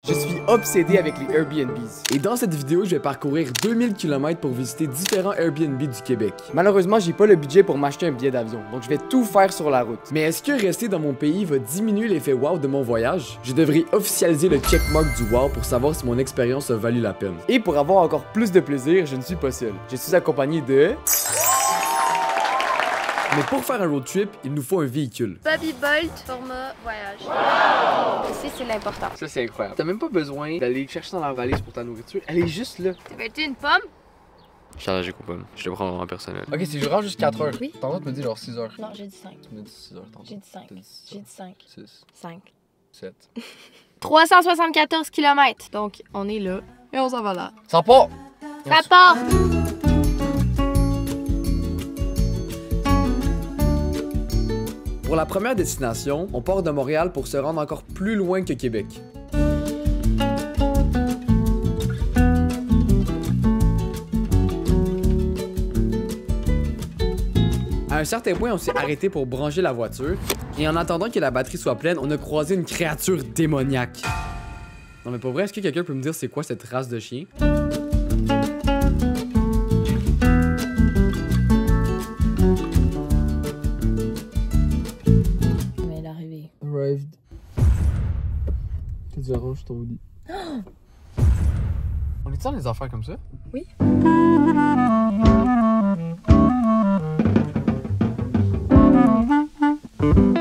Je suis obsédé avec les Airbnbs. Et dans cette vidéo, je vais parcourir 2000 km pour visiter différents Airbnb du Québec. Malheureusement, j'ai pas le budget pour m'acheter un billet d'avion, donc je vais tout faire sur la route. Mais est-ce que rester dans mon pays va diminuer l'effet wow de mon voyage? Je devrais officialiser le checkmark du wow pour savoir si mon expérience a valu la peine. Et pour avoir encore plus de plaisir, je ne suis pas seul. Je suis accompagné de... Mais pour faire un road trip, il nous faut un véhicule. Bobby Bolt, format voyage. Wow! Ici, c'est l'important. Ça, c'est incroyable. T'as même pas besoin d'aller chercher dans la valise pour ta nourriture. Elle est juste là. T'avais-tu une pomme? Je suis allergique aux pommes. Je le prends vraiment personnel. Ok, si je rentre juste 4 heures. Oui. Tantôt, tu me dis genre 6 heures. Non, j'ai dit 5. Tu me dis 6 heures tantôt. J'ai dit 5. J'ai dit 5. 6, 5. 7. 374 km. Donc, on est là. Et on s'en va là. Ça part! Ça part! Pour la première destination, on part de Montréal pour se rendre encore plus loin que Québec. À un certain point, on s'est arrêté pour brancher la voiture, et en attendant que la batterie soit pleine, on a croisé une créature démoniaque. Non mais pour vrai, est-ce que quelqu'un peut me dire c'est quoi cette race de chien? Arrived. T'es du orange ton lit. On est dans les affaires comme ça? Oui.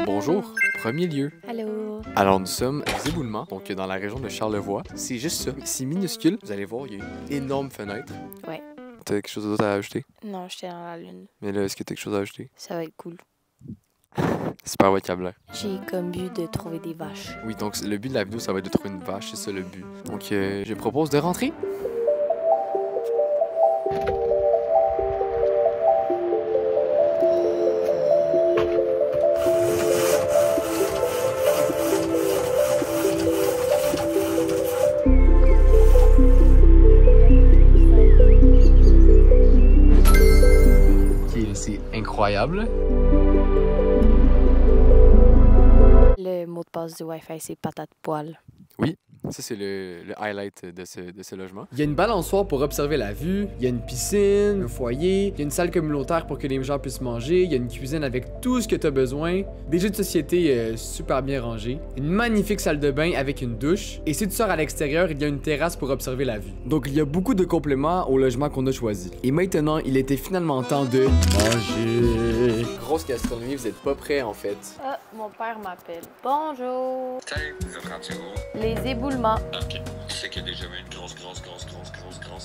Bonjour, premier lieu. Allô. Alors nous sommes aux éboulements, donc dans la région de Charlevoix. C'est juste ça, c'est minuscule. Vous allez voir, il y a une énorme fenêtre. Ouais. T'as quelque chose d'autre à ajouter? Non, j'étais dans la lune. Mais là, est-ce que t'as quelque chose à ajouter? Ça va être cool. Super vocabulaire. J'ai comme but de trouver des vaches. Oui, donc le but de la vidéo, ça va être de trouver une vache, c'est ça le but. Donc je propose de rentrer. Ok, c'est incroyable. Le mot de passe du Wi-Fi, c'est patate poêle. Oui, ça c'est le highlight de ce logement. Il y a une balançoire pour observer la vue, il y a une piscine, un foyer, il y a une salle communautaire pour que les gens puissent manger, il y a une cuisine avec tout ce que tu as besoin, des jeux de société super bien rangés, une magnifique salle de bain avec une douche, et si tu sors à l'extérieur, il y a une terrasse pour observer la vue. Donc il y a beaucoup de compléments au logement qu'on a choisi. Et maintenant, il était finalement temps de manger. Grosse gastronomie, vous êtes pas prêts en fait. Ah, mon père m'appelle. Bonjour. Salut, vous êtes rendu où? Les éboulements. Ok. Tu sais qu'il y a déjà eu une grosse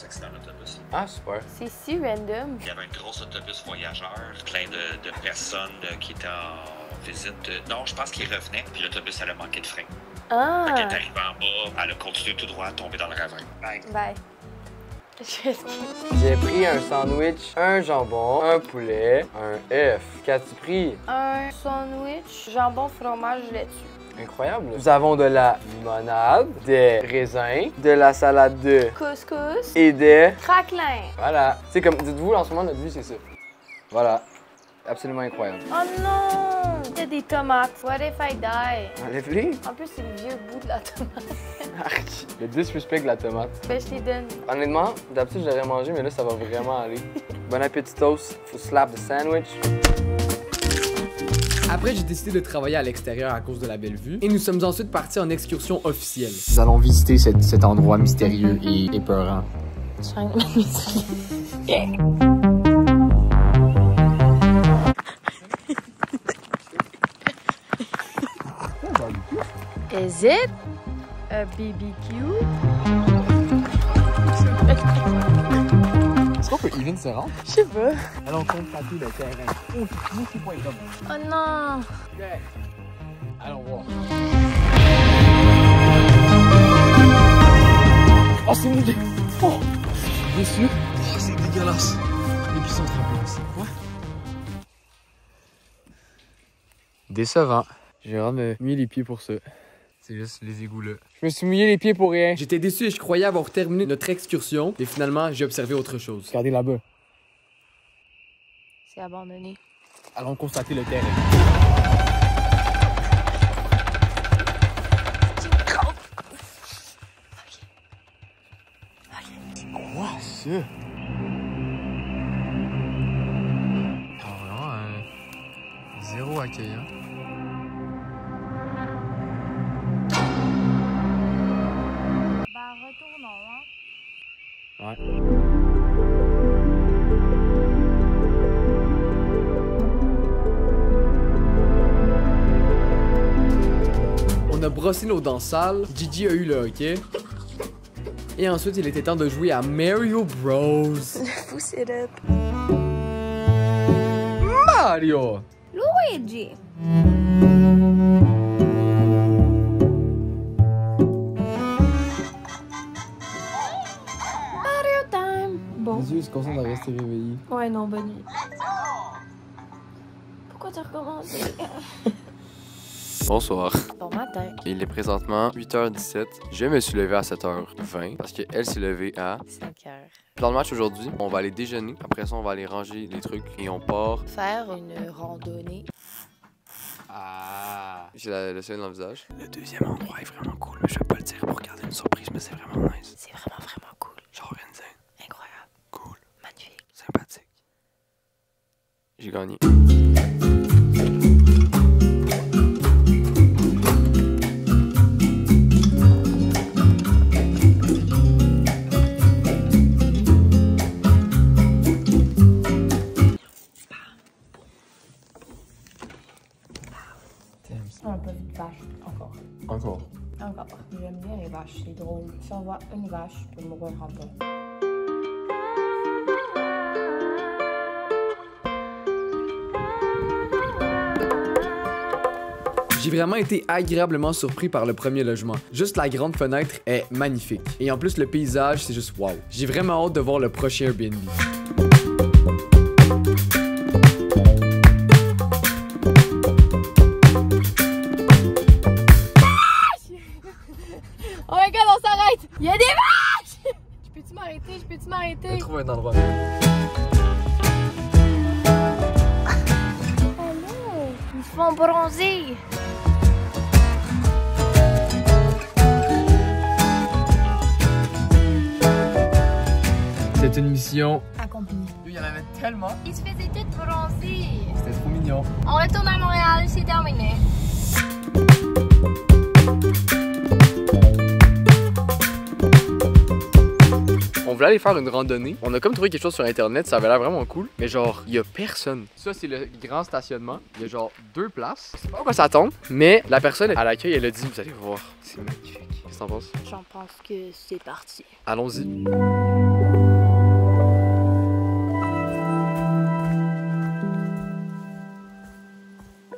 accident d'autobus. Ah super. C'est si random. Il y avait un gros autobus voyageur, plein de personnes qui étaient en visite. Non, je pense qu'ils revenaient, puis l'autobus, elle a manqué de frein. Ah. Fait qu'elle est arrivée en bas, elle a continué tout droit, tombée dans le ravin. Bye. Bye. J'ai pris un sandwich, un jambon, un poulet, un œuf. Qu'as-tu pris? Un sandwich, jambon, fromage, laitue. Incroyable. Nous avons de la limonade, des raisins, de la salade de Couscous. et des... Craquelin. Voilà. C'est comme, dites-vous, en ce moment, notre vie, c'est ça. Voilà. Absolument incroyable. Oh non! Il y a des tomates. What if I die? Enlève-les. En plus, c'est le vieux bout de la tomate. Arc. Le disrespect de la tomate. Ben, je t'ai donné. Honnêtement, d'habitude, j'aurais mangé, mais là, ça va vraiment aller. Bon appétit toast. Faut slap the sandwich. Après, j'ai décidé de travailler à l'extérieur à cause de la belle vue. Et nous sommes ensuite partis en excursion officielle. Nous allons visiter cet endroit mystérieux et épeurant. Is it a BBQ? Est-ce qu'on peut even se rendre? Je sais pas. Allons constater le terrain. Oh non! Allons voir. Oh, c'est mouillé! Oh! Déçu? Oh, c'est dégueulasse! Les pieds sont trempés. Quoi? Décevant. J'ai vraiment mis les pieds pour ça. C'est juste les égouts là. Je me suis mouillé les pieds pour rien. J'étais déçu et je croyais avoir terminé notre excursion. Et finalement, j'ai observé autre chose. Regardez là-bas. C'est abandonné. Allons constater le terrain. ça? Vraiment zéro accueillant. Ben, retournons, hein. Ouais. On a brossé nos dents sales, Gigi a eu le hockey. Et ensuite, il était temps de jouer à Mario Bros. Le fou setup. Mario! Luigi! Mario time! Bon. Les yeux se concentrent à rester réveillés. Ouais, non, bonne nuit. Pourquoi t'as recommencé? Bonsoir. Bon matin. Il est présentement 8h17. Je me suis levé à 7h20 parce qu'elle s'est levée à 5 heures. Plan de match aujourd'hui, on va aller déjeuner. Après ça, on va aller ranger les trucs et on part. Faire une randonnée. Ah! J'ai le soleil dans le visage. Le deuxième endroit est vraiment cool, mais je vais pas le dire pour garder une surprise, mais c'est vraiment nice. C'est vraiment cool. J'ai organisé. Incroyable. Cool. Magnifique. Sympathique. J'ai gagné. On a pas vu de vache. Encore. J'aime bien les vaches, c'est drôle. Si on voit une vache, je peux mourir en bas. J'ai vraiment été agréablement surpris par le premier logement. Juste la grande fenêtre est magnifique. Et en plus, le paysage, c'est juste wow. J'ai vraiment hâte de voir le prochain Airbnb. Oh my god, on s'arrête! Il y a des vaches! Je peux-tu m'arrêter? Je trouve un endroit. Allô? Ils font bronzer! C'est une mission. Accompli. Il y en avait tellement. Ils se faisaient tous bronzer. C'était trop mignon. On retourne à Montréal, c'est terminé. On voulait aller faire une randonnée. On a comme trouvé quelque chose sur internet, ça avait l'air vraiment cool. Mais genre, il y a personne. Ça, c'est le grand stationnement. Il y a genre 2 places. Je sais pas à quoi ça tombe, mais la personne à l'accueil, elle a dit, vous allez voir, c'est magnifique. Qu'est-ce que t'en penses? J'en pense que c'est parti. Allons-y.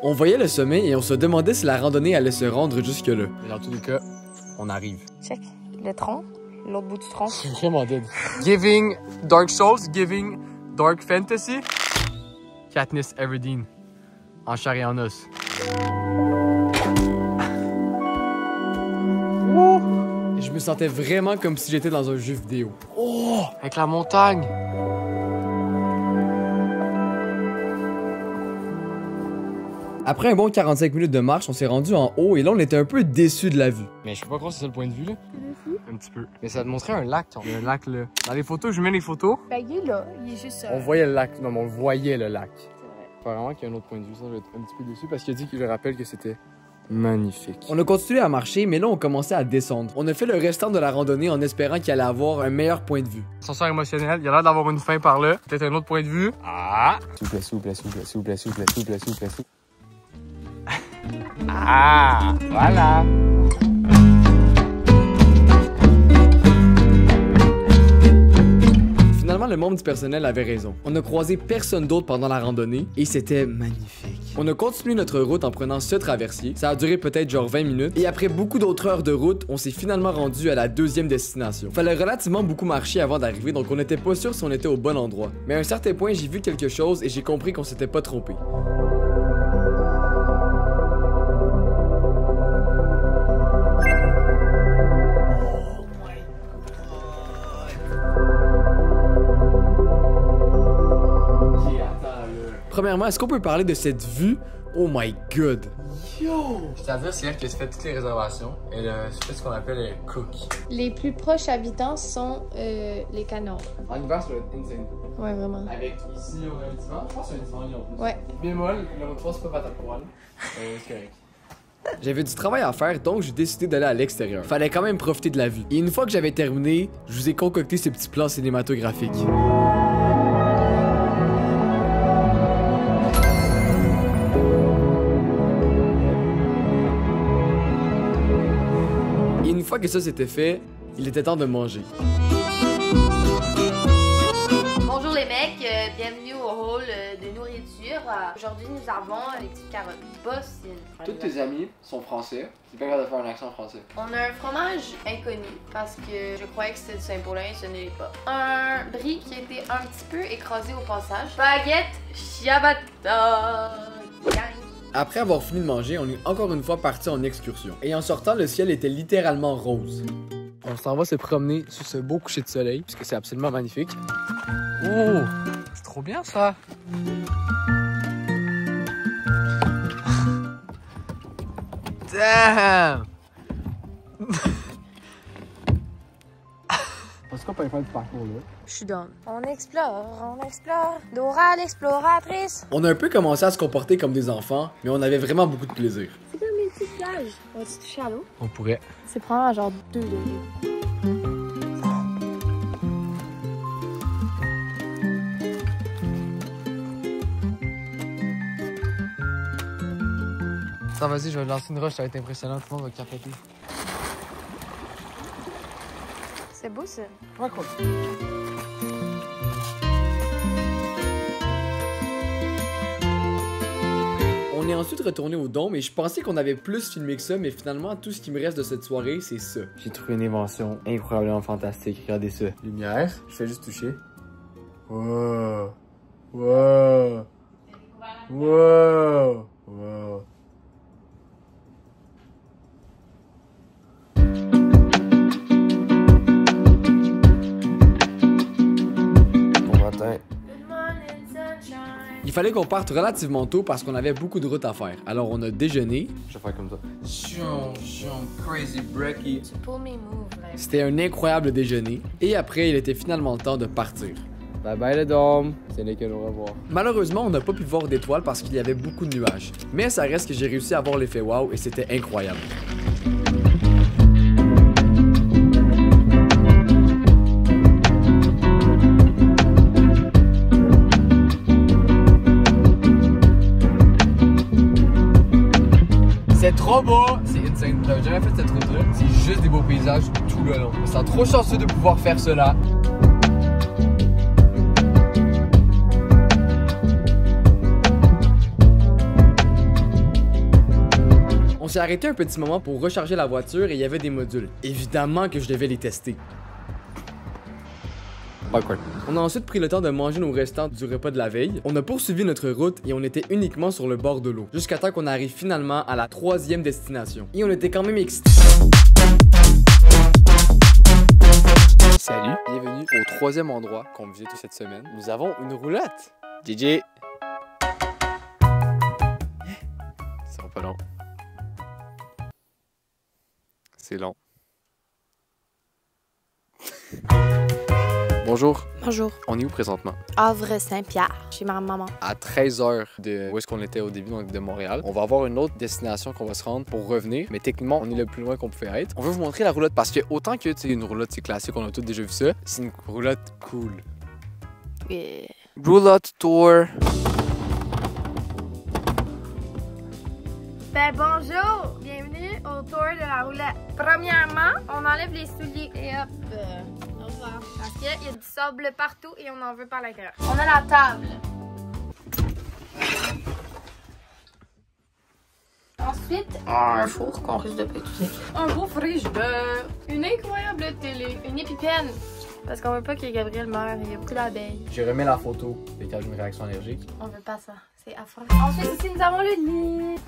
On voyait le sommet et on se demandait si la randonnée allait se rendre jusque-là. Mais dans tous les cas, on arrive. Check le tronc, l'autre bout du tronc. C'est vraiment dead. Giving Dark Souls, giving Dark Fantasy. Katniss Everdeen. En chair et en os. Je me sentais vraiment comme si j'étais dans un jeu vidéo. Oh! Avec la montagne! Après un bon 45 minutes de marche, on s'est rendu en haut et là on était un peu déçus de la vue. Mais je peux pas croire que c'est ça le point de vue là. Un petit peu. Mais ça te montrait un lac, il y a un lac là. Dans les photos, je mets les photos. Ben il est là, il est juste... On voyait le lac, non mais on voyait le lac. C'est vrai. Apparemment qu'il y a un autre point de vue, ça je vais être un petit peu déçu parce qu'il a dit qu'il le rappelle que c'était magnifique. On a continué à marcher, mais là on commençait à descendre. On a fait le restant de la randonnée en espérant qu'il allait avoir un meilleur point de vue. Ascenseur émotionnel, il y a l'air d'avoir une fin par là. Peut-être un autre point de vue. Ah! S'il vous plaît. Ah! Voilà! Finalement, le membre du personnel avait raison. On n'a croisé personne d'autre pendant la randonnée et c'était magnifique. On a continué notre route en prenant ce traversier. Ça a duré peut-être genre 20 minutes. Et après beaucoup d'autres heures de route, on s'est finalement rendu à la deuxième destination. Fallait relativement beaucoup marcher avant d'arriver, donc on n'était pas sûr si on était au bon endroit. Mais à un certain point, j'ai vu quelque chose et j'ai compris qu'on s'était pas trompé. Premièrement, est-ce qu'on peut parler de cette vue? Oh my god! Yo! Je tiens à dire, c'est elle qui a fait toutes les réservations. Elle fait ce qu'on appelle un cook. Les plus proches habitants sont les Canards. En hiver, ça va être insane. Ouais, vraiment. Avec ici, on a un divan. Je pense qu'il y a un divan lit en plus. Ouais. Bémol, le repas, c'est pas patate pour elle. C'est correct. J'avais du travail à faire, donc j'ai décidé d'aller à l'extérieur. Fallait quand même profiter de la vue. Et une fois que j'avais terminé, je vous ai concocté ce petit plan cinématographique. Et une fois que ça c'était fait, il était temps de manger. Bonjour les mecs, bienvenue au hall de nourriture. Aujourd'hui nous avons les petites carottes bossines. Tous tes amis sont français. C'est pas grave de faire un accent français. On a un fromage inconnu parce que je croyais que c'était du Saint-Paulin et ce n'est pas. Un brie qui a été un petit peu écrasé au passage. Baguette ciabatta. Après avoir fini de manger, on est encore une fois parti en excursion. Et en sortant, le ciel était littéralement rose. On s'en va se promener sous ce beau coucher de soleil, puisque c'est absolument magnifique. Oh! C'est trop bien ça! Damn! Est-ce qu'on peut faire du parcours là? Je suis down. On explore. Dora l'exploratrice. On a un peu commencé à se comporter comme des enfants, mais on avait vraiment beaucoup de plaisir. C'est comme une petite plage. On va-tu toucher à l'eau? On pourrait. C'est probablement genre 2 degrés. Ça, vas-y, je vais lancer une roche, ça va être impressionnant, tout le monde va capoter. C'est beau ça. Ouais, cool. On est ensuite retourné au dôme et je pensais qu'on avait plus filmé que ça, mais finalement, tout ce qui me reste de cette soirée, c'est ça. J'ai trouvé une invention incroyablement fantastique. Regardez ça. Lumière, je fais juste toucher. Wow! Wow! Wow! Wow! Il fallait qu'on parte relativement tôt parce qu'on avait beaucoup de route à faire. Alors on a déjeuné. Je vais faire comme ça. Crazy breaky. C'était un incroyable déjeuner. Et après, il était finalement le temps de partir. Bye bye le dôme. C'est lesquels au revoir. Malheureusement, on n'a pas pu voir d'étoiles parce qu'il y avait beaucoup de nuages. Mais ça reste que j'ai réussi à avoir l'effet wow et c'était incroyable. C'est trop beau! C'est insane. J'avais jamais fait cette route-là. C'est juste des beaux paysages tout le long. On se sent trop chanceux de pouvoir faire cela. On s'est arrêté un petit moment pour recharger la voiture et il y avait des modules. Évidemment que je devais les tester. On a ensuite pris le temps de manger nos restants du repas de la veille. On a poursuivi notre route et on était uniquement sur le bord de l'eau. Jusqu'à temps qu'on arrive finalement à la 3e destination. Et on était quand même excités. Salut, bienvenue au 3e endroit qu'on visite cette semaine. Nous avons une roulotte. JJ. Ça va pas long. C'est long. Bonjour. Bonjour. On est où présentement? Havre-Saint-Pierre, chez ma maman. À 13 heures de où est-ce qu'on était au début, donc de Montréal. On va avoir une autre destination qu'on va se rendre pour revenir, mais techniquement, on est le plus loin qu'on pouvait être. On veut vous montrer la roulotte parce que autant que c'est une roulotte c'est classique, on a tous déjà vu ça, c'est une roulotte cool. Yeah. Roulotte tour. Ben bonjour, bienvenue au tour de la roulette. Premièrement, on enlève les souliers et hop, au revoir. Parce qu'il y a du sable partout et on en veut pas à l'intérieur. On a la table. Ensuite, un four qu'on risque de pas utiliser. Un beau frigidaire, une incroyable télé, une épipène. Parce qu'on veut pas que Gabriel meure, il y a beaucoup d'abeilles. J'ai remis la photo et quand j'ai une réaction allergique. On veut pas ça, c'est affreux. Ensuite, ici, nous avons le lit.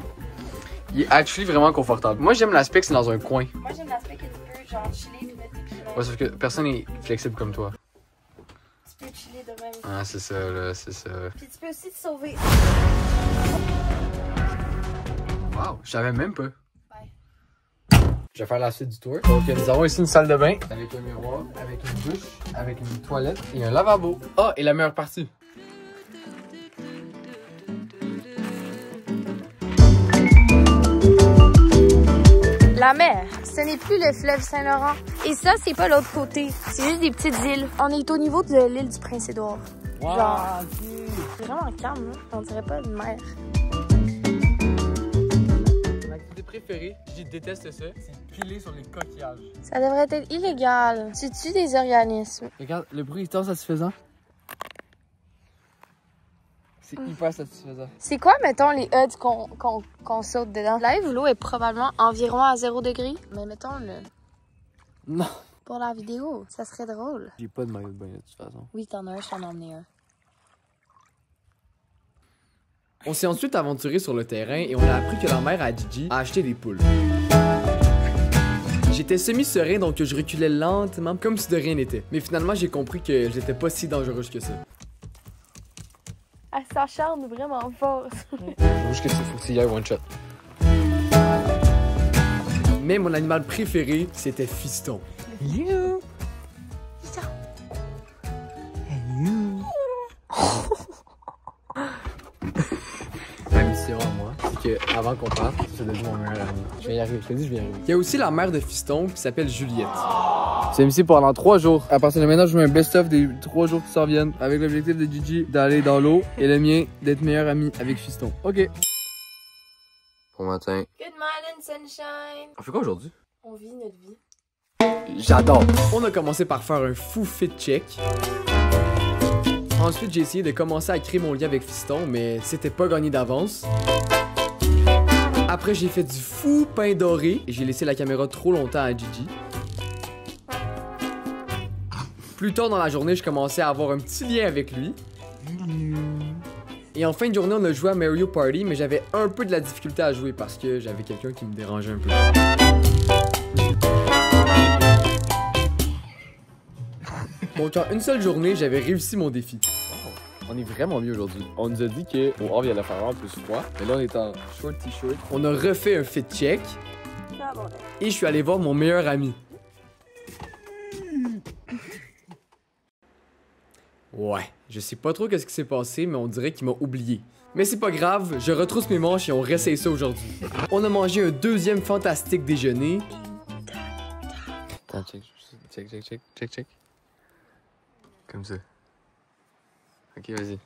Il est actually vraiment confortable. Moi, j'aime l'aspect que c'est dans un coin. Moi, j'aime l'aspect que tu peux, genre, chiller et mettre tes pieds. Ouais, sauf que personne n'est flexible comme toi. Tu peux chiller de même. Ah, c'est ça, là, c'est ça. Puis tu peux aussi te sauver. Wow, je savais même pas. Je vais faire la suite du tour. Donc, nous avons ici une salle de bain avec un miroir, avec une douche, avec une toilette et un lavabo. Ah, et la meilleure partie. La mer, ce n'est plus le fleuve Saint-Laurent. Et ça, c'est pas l'autre côté. C'est juste des petites îles. On est au niveau de l'île du Prince-Édouard. Wow, genre, c'est vraiment calme, hein? On dirait pas une mer. Mon activité préférée, je déteste ça, c'est piler sur les coquillages. Ça devrait être illégal. Tu tues des organismes. Regarde, le bruit est tant satisfaisant. C'est hyper satisfaisant. C'est quoi, mettons, les huts qu'on saute dedans? Live, l'eau est probablement environ à 0 degré. Mais mettons le... Non. Pour la vidéo, ça serait drôle. J'ai pas de maillot de bain de toute façon. Oui, t'en as un, je t'en ai emmené un. On s'est ensuite aventuré sur le terrain et on a appris que la mère à Gigi a acheté des poules. J'étais semi-serein donc je reculais lentement comme si de rien n'était. Mais finalement j'ai compris que j'étais pas si dangereuse que ça. Elle s'acharne vraiment fort. Juste que c'est faut que tu y ailles one shot. Mais mon animal préféré, c'était Fiston. Hello! Fiston! Hello! Ma mission à moi, c'est que avant qu'on parte, c'est de dire mon meilleur ami. Je vais y arriver, je te dis, je vais y arriver. Il y a aussi la mère de Fiston qui s'appelle Juliette. C'est ici pendant 3 jours. À partir de maintenant, je mets un best-of des 3 jours qui s'en viennent. Avec l'objectif de Gigi d'aller dans l'eau et le mien d'être meilleur ami avec Fiston. Ok. Bon matin. Good morning, sunshine! On fait quoi aujourd'hui? On vit notre vie. J'adore. On a commencé par faire un fou fit check. Ensuite, j'ai essayé de commencer à créer mon lien avec Fiston, mais c'était pas gagné d'avance. Après, j'ai fait du fou pain doré et j'ai laissé la caméra trop longtemps à Gigi. Plus tard dans la journée, je commençais à avoir un petit lien avec lui. Et en fin de journée, on a joué à Mario Party, mais j'avais un peu de la difficulté à jouer parce que j'avais quelqu'un qui me dérangeait un peu. Donc en une seule journée, j'avais réussi mon défi. On est vraiment mieux aujourd'hui. On nous a dit qu'au Havre, il allait faire un peu froid. Mais là, on est en short t-shirt. On a refait un fit check. Et je suis allé voir mon meilleur ami. Ouais, je sais pas trop qu'est-ce qui s'est passé, mais on dirait qu'il m'a oublié. Mais c'est pas grave, je retrousse mes manches et on réessaye ça aujourd'hui. On a mangé un deuxième fantastique déjeuner. Attends, check. Comme ça. Ok, vas-y.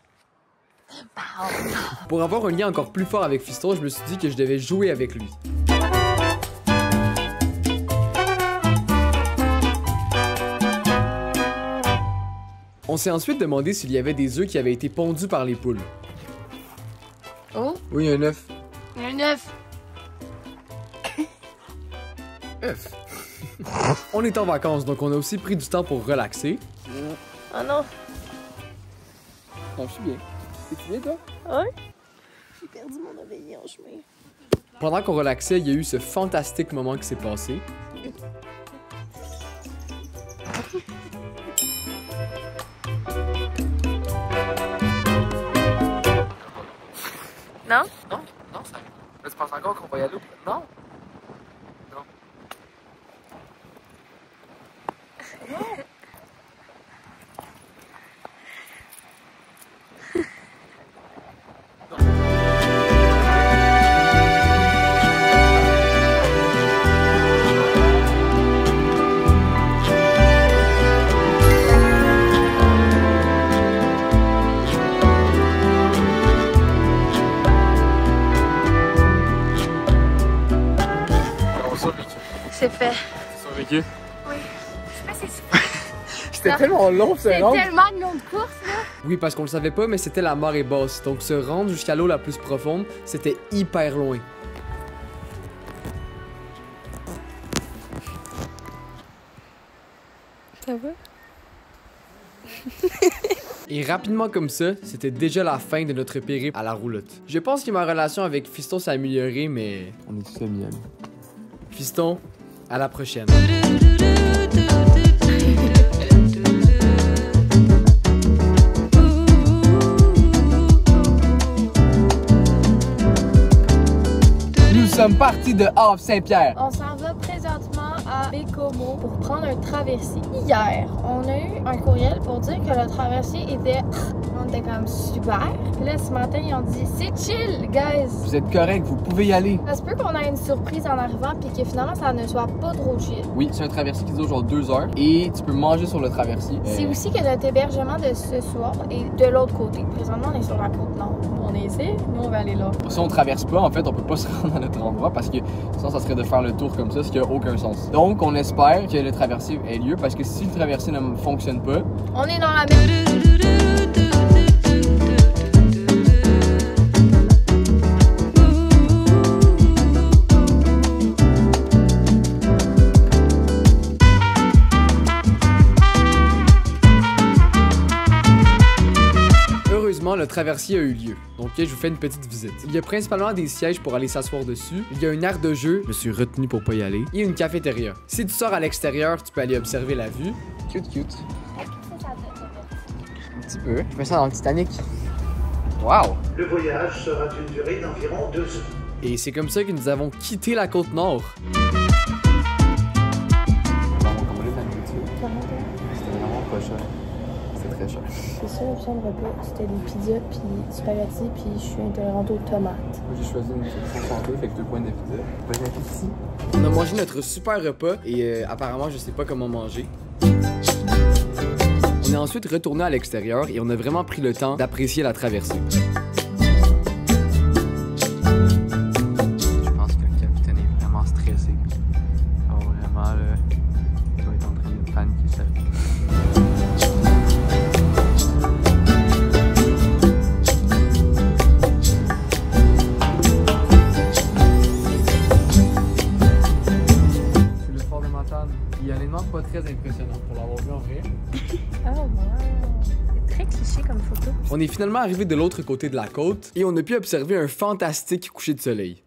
Pour avoir un lien encore plus fort avec Fiston, je me suis dit que je devais jouer avec lui. On s'est ensuite demandé s'il y avait des œufs qui avaient été pondus par les poules. Oh? Oui, il y a un œuf. Il y a un œuf. œuf. On est en vacances, donc on a aussi pris du temps pour relaxer. Oh non. Non, je suis bien. Es-tu bien, toi? Ouais. J'ai perdu mon oreiller en chemin. Pendant qu'on relaxait, il y a eu ce fantastique moment qui s'est passé. Non? Non, ça. Tu penses encore qu'on va y aller? Non? Non. C'est fait. Survécu? Oui. Je sais pas si c'est C'était tellement long, ce C'est rendre. tellement une longue course, là. Oui, parce qu'on le savait pas, mais c'était la marée basse. Donc se rendre jusqu'à l'eau la plus profonde, c'était hyper loin. Ça va? Et rapidement comme ça, c'était déjà la fin de notre périple à la roulotte. Je pense que ma relation avec Fiston s'est améliorée, mais... On est tous amis. Fiston, à la prochaine. Nous sommes partis de Havre-Saint-Pierre. On s'en va présentement à Bécomo pour prendre un traversier. Hier, on a eu un courriel pour dire que le traversier était... On était comme super. Puis là, ce matin, ils ont dit « C'est chill, guys! » Vous êtes correct, vous pouvez y aller. Ça se peut qu'on ait une surprise en arrivant puis que finalement, ça ne soit pas trop chill. Oui, c'est un traversier qui dure genre 2 heures et tu peux manger sur le traversier. C'est aussi que notre hébergement de ce soir est de l'autre côté. Présentement, on est sur la côte nord. On est ici, nous, on va aller là. Si on traverse pas, en fait, on peut pas se rendre à notre endroit parce que sinon, ça serait de faire le tour comme ça, ce qui a aucun sens. Donc, on espère que le traversier ait lieu parce que si le traversier ne fonctionne pas... On est dans la même... Le traversier a eu lieu, donc je vous fais une petite visite. Il y a principalement des sièges pour aller s'asseoir dessus, il y a une aire de jeu, je me suis retenu pour pas y aller, et une cafétéria. Si tu sors à l'extérieur, tu peux aller observer la vue. Cute. Un petit peu, je mets ça dans le Titanic. Wow! Le voyage sera d'une durée d'environ 2 heures. Et c'est comme ça que nous avons quitté la côte nord. C'était vraiment pas cher. C'est très cher. C'est ça, l'option de repas, c'était des pizzas puis du spaghetti puis je suis intolérante aux tomates. Moi j'ai choisi une section santé, fait que 2 points de pizza. Bon appétit. On a mangé notre super repas et apparemment je sais pas comment manger. On est ensuite retourné à l'extérieur et on a vraiment pris le temps d'apprécier la traversée. Je pense que le capitaine est vraiment stressé. Oh vraiment là, il doit être en train de paniquer sa vie. Il y a l'élément pas très impressionnant pour l'avoir vu en vrai. Oh wow! C'est très cliché comme photo. On est finalement arrivé de l'autre côté de la côte et on a pu observer un fantastique coucher de soleil.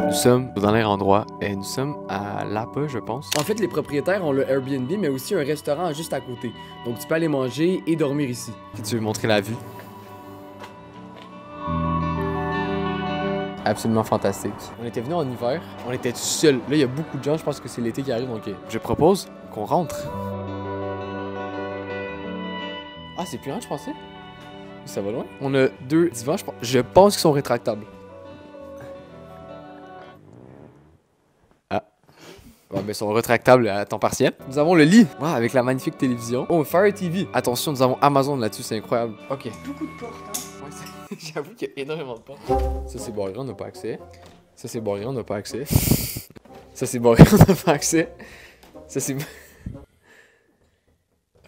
Nous sommes dans un endroit et nous sommes à Lapa, je pense. En fait, les propriétaires ont le Airbnb, mais aussi un restaurant juste à côté. Donc, tu peux aller manger et dormir ici. Et tu veux montrer la vue? Absolument fantastique. On était venu en hiver, on était tout seul. Là, il y a beaucoup de gens, je pense que c'est l'été qui arrive, donc je propose qu'on rentre. Ah, c'est plus grand, je pensais. Ça va loin. On a 2 divans, je pense qu'ils sont rétractables. Bon, ben, ils sont rétractables à temps partiel. Nous avons le lit, wow, avec la magnifique télévision. Oh, Fire TV. Attention, nous avons Amazon là-dessus, c'est incroyable. Ok. Beaucoup de portes, hein? Ouais, j'avoue qu'il y a énormément de portes. Ça, c'est barré, on n'a pas accès. Ça, c'est barré, on n'a pas accès. Ça, c'est barré, on n'a pas accès. Ça, c'est...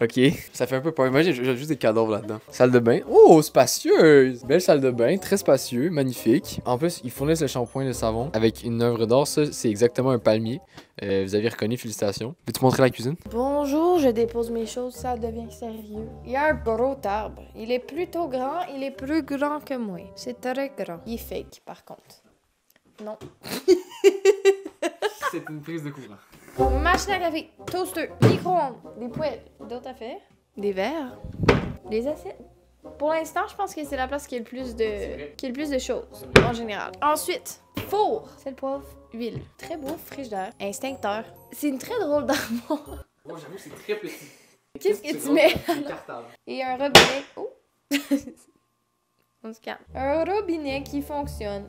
Ok. Ça fait un peu peur. Imagine, j'ai juste des cadavres là-dedans. Salle de bain. Oh, spacieuse! Belle salle de bain, très spacieux, magnifique. En plus, ils fournissent le shampoing et le savon avec une œuvre d'art. Ça, c'est exactement un palmier. Vous avez reconnu, félicitations. Peux-tu montrer la cuisine? Bonjour, je dépose mes choses, ça devient sérieux. Il y a un gros arbre. Il est plutôt grand, il est plus grand que moi. C'est très grand. Il est fake, par contre. Non. C'est une prise de courant. Machine à café, toaster, micro-ondes, des poêles, d'autres affaires, des verres, des assiettes. Pour l'instant, je pense que c'est la place qui a le plus de choses, en général. Ensuite, four, sel, poivre, huile. Très beau, frigidaire, extincteur. C'est une très drôle d'armoire. Moi, j'avoue, c'est très petit. Qu'est-ce que tu mets? Et un robinet. Oh! On se calme. Un robinet qui fonctionne.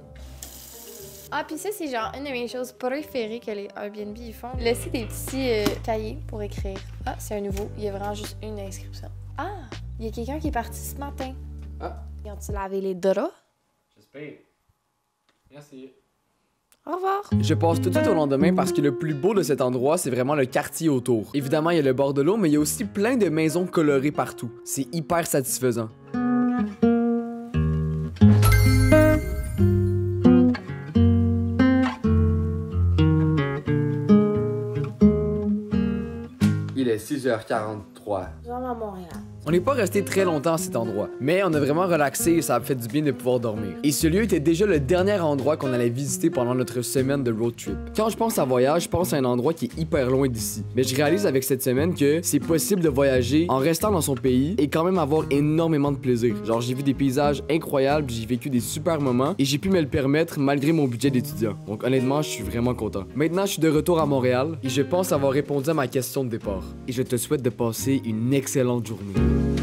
Ah, puis ça, c'est genre une de mes choses préférées que les Airbnb ils font. Laisser des petits cahiers pour écrire. Ah, c'est un nouveau. Il y a vraiment juste une inscription. Ah, il y a quelqu'un qui est parti ce matin. Ah. Ils ont-tu lavé les draps? J'espère. Merci. Au revoir. Je passe tout de suite au lendemain parce que le plus beau de cet endroit, c'est vraiment le quartier autour. Évidemment, il y a le bord de l'eau, mais il y a aussi plein de maisons colorées partout. C'est hyper satisfaisant. Il est 6h43 froid. Genre à Montréal. On n'est pas resté très longtemps à cet endroit, mais on a vraiment relaxé et ça a fait du bien de pouvoir dormir. Et ce lieu était déjà le dernier endroit qu'on allait visiter pendant notre semaine de road trip. Quand je pense à voyage, je pense à un endroit qui est hyper loin d'ici. Mais je réalise avec cette semaine que c'est possible de voyager en restant dans son pays et quand même avoir énormément de plaisir. Genre j'ai vu des paysages incroyables, j'ai vécu des super moments et j'ai pu me le permettre malgré mon budget d'étudiant. Donc honnêtement, je suis vraiment content. Maintenant, je suis de retour à Montréal et je pense avoir répondu à ma question de départ. Et je te souhaite de passer une excellente journée.